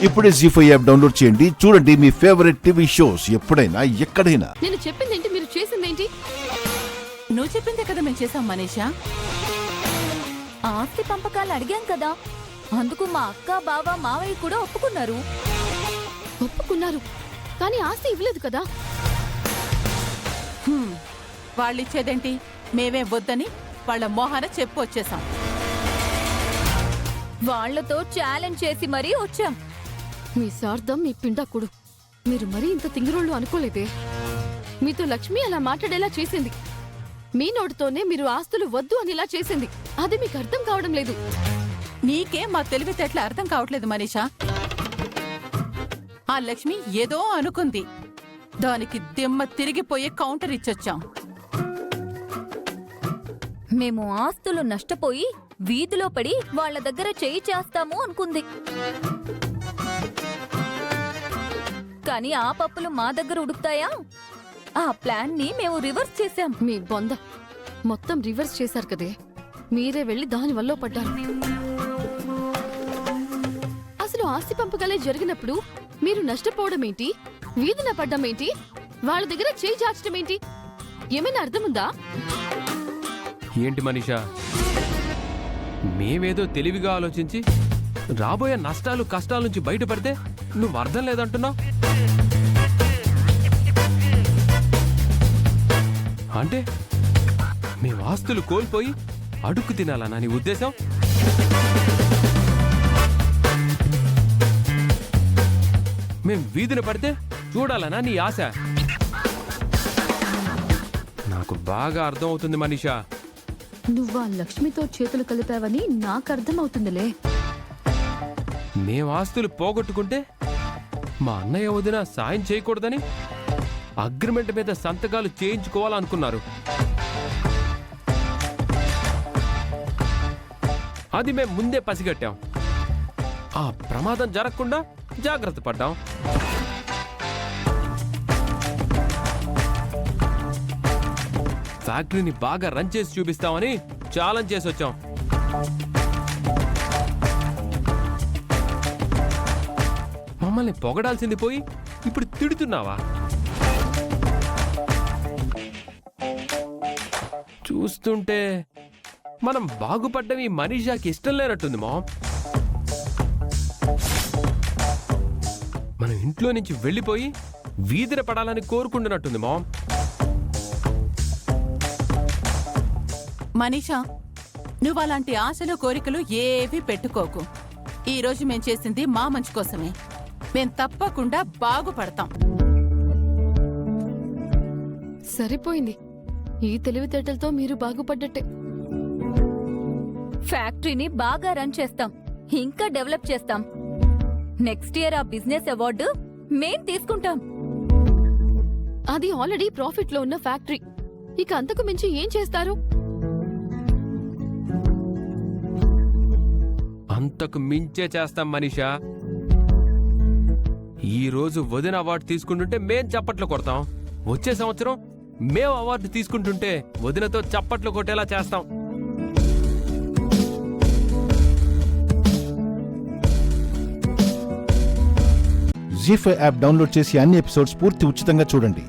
ఇప్పుడే జీ5 app download చేయండి. చూడండి మీ ఫేవరెట్ టీవీ షోస్ ఎప్పుడైనా ఎక్కడైనా. నేను చెప్పిందేంటి, మీరు చేసిందేంటి? నువ్వు చెప్పిందే కదా మేము చేసాం మనీషా. ఆస్తి పంపకాలు అడిగాం కదా, అందుకు మా అక్క బావ మావయ్య కూడా ఒప్పుకున్నారు. ఒప్పుకున్నారు, కానీ ఆస్తి ఇవ్వలేదు కదా. వాళ్ళిచ్చేదేంటి, మేమే వద్దని వాళ్ళ మోహాన చెప్పు వచ్చేసాం. వాళ్లతో ఛాలెంజ్ చేసి మరీ వచ్చాం. మీ సార్థం, మీ పిండాకుడు, మీరు మరీ ఇంత తింగిరోళ్ళు అనుకోలేదే. మీతో లక్ష్మి అలా మాట్లాడేలా చేసింది. మీ నోటితోనే మీరు ఆస్తులు వద్దు అనిలా చేసింది. అది మీకు అర్థం కావడం లేదు. నీకే మా తెలివితేటలు అర్థం కావట్లేదు మనీషా. ఆ లక్ష్మి ఏదో అనుకుంది, దానికి దిమ్మ తిరిగిపోయే కౌంటర్ ఇచ్చొచ్చాం. మేము ఆస్తులు నష్టపోయి వీధిలో పడి వాళ్ల దగ్గర చేయి చేస్తాము అనుకుంది. కానీ ఆ పప్పులు మా దగ్గర ఉడుకుతాయా? ఆ ప్లాన్ ని మేము రివర్స్ చేశాం. మీ బొంద మొత్తం రివర్స్ చేశారు కదే. మీరే వెళ్లి దాని వల్ల పడ్డారు. అసలు ఆస్తి పంపకాలే జరిగినప్పుడు మీరు నష్టపోవడం ఏంటి, వీధిన పడ్డం ఏంటి, వాళ్ళ దగ్గర చేయి చాచడం ఏంటి? ఏమైనా అర్థముందా? ఏంటి మనీషా, మేమేదో తెలివిగా ఆలోచించి రాబోయే నష్టాలు కష్టాల నుంచి బయటపడితే నువ్వు అర్థం లేదంటున్నావు. అంటే మేము ఆస్తులు కోల్పోయి అడుక్కు తినాలన్నా నీ ఉద్దేశం? మేం వీధిన పడితే చూడాలనా నీ ఆశ? నాకు బాగా అర్థం అవుతుంది మనీషా. నువ్వా లక్ష్మితో చేతులు కలిపావని నాకు అర్థమవుతుందిలే. మేం ఆస్తులు పోగొట్టుకుంటే మా అన్నయ్య వదిన సాయం చేయకూడదని అగ్రిమెంట్ మీద సంతకాలు చేయించుకోవాలనుకున్నారు. అది మేం ముందే పసిగట్టాం. ఆ ప్రమాదం జరగకుండా జాగ్రత్త పడ్డాం. ఫ్యాక్టరీని బాగా రన్ చేసి చూపిస్తామని ఛాలెంజ్ చేసి వచ్చాం. మమ్మల్ని పొగడాల్సింది పోయి ఇప్పుడు తిడుతున్నావా? చూస్తుంటే మనం బాగుపడ్డం ఈ మనీషాకి ఇష్టం లేనట్టుంది మామ్. మనం ఇంట్లో నుంచి వెళ్ళిపోయి వీధిన పడాలని కోరుకుంటున్నట్టుంది మామ్. మనీషా, నువ్వు అలాంటి ఆశలు కోరికలు ఏవీ పెట్టుకోకు. ఈ రోజు మేం చేసింది మా మంచి కోసమే. మేం తప్పకుండా బాగుపడతాం. సరిపోయింది. ఈ తెలివితేటలతో మీరు బాగుపడ్డట్టే. ఫ్యాక్టరీని బాగా రన్ చేస్తాం, ఇంకా డెవలప్ చేస్తాం. నెక్స్ట్ ఇయర్ ఆ బిజినెస్ అవార్డు మేం తీసుకుంటాం. అది ఆల్రెడీ ప్రాఫిట్ లో ఉన్న ఫ్యాక్టరీ. ఇక అంతకు మించి ఏం చేస్తారు? అంతకు మించే చేస్తాం మనీషా. ఈ రోజు వదిన అవార్డు తీసుకుంటుంటే మేం చప్పట్లు కొడతాం. వచ్చే సంవత్సరం మేము అవార్డు తీసుకుంటుంటే వదినతో చప్పట్లు కొట్టేలా చేస్తాం. జీ5 యాప్ డౌన్లోడ్ చేసి అన్ని ఎపిసోడ్స్ పూర్తి ఉచితంగా చూడండి.